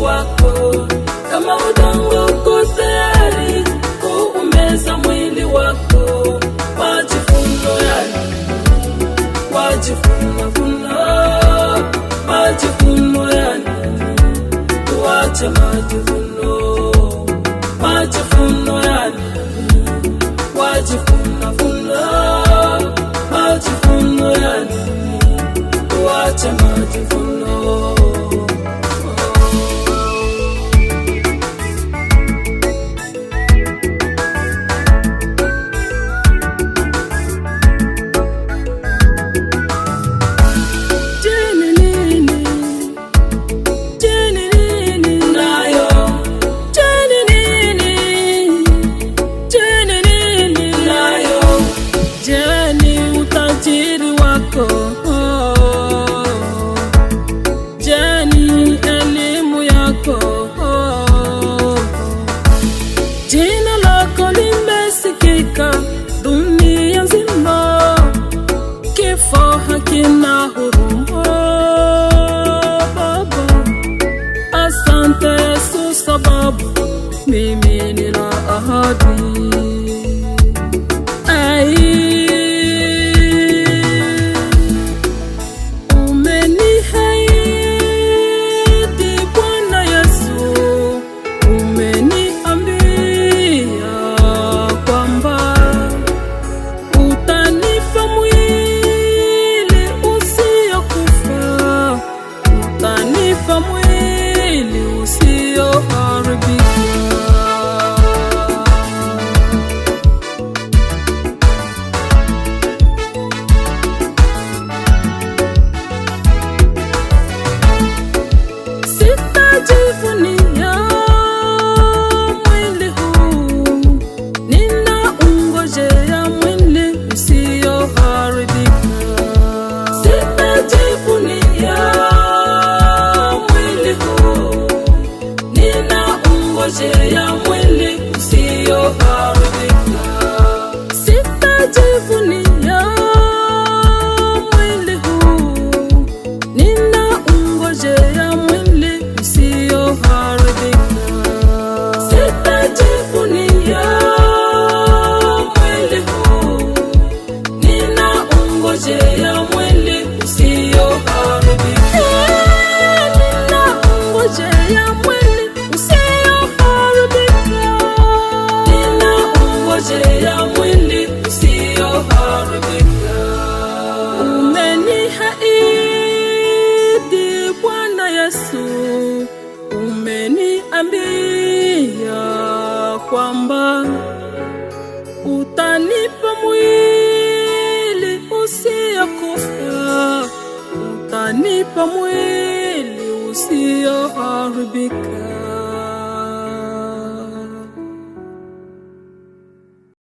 wako, kama udongo uko tayari kuumeza mwili wako. Majivuno ya nini? Majivuno, majivuno ya nini? Tuache majivuno, majivuno ya nini? Majivuno, majivuno ya nini? Tuache majivuno. Jeni elimu yako, jina lako limesikika dunia nzima, kifo hakina huruma. Baba, asante Yesu, sababu mimi nina ahadi. Ya mwili usioharibika, sitajivunia mwili huu, ninaungojea mwili usioharibika. Sitajivunia mwili huu, ninaungojea mwili usioharibika. Ninaungojea mwili ya mwili usioharibika. Umeniahidi Bwana Yesu, umeniambia kwamba utanipa mwili usiokufa, utanipa mwili usioharibika.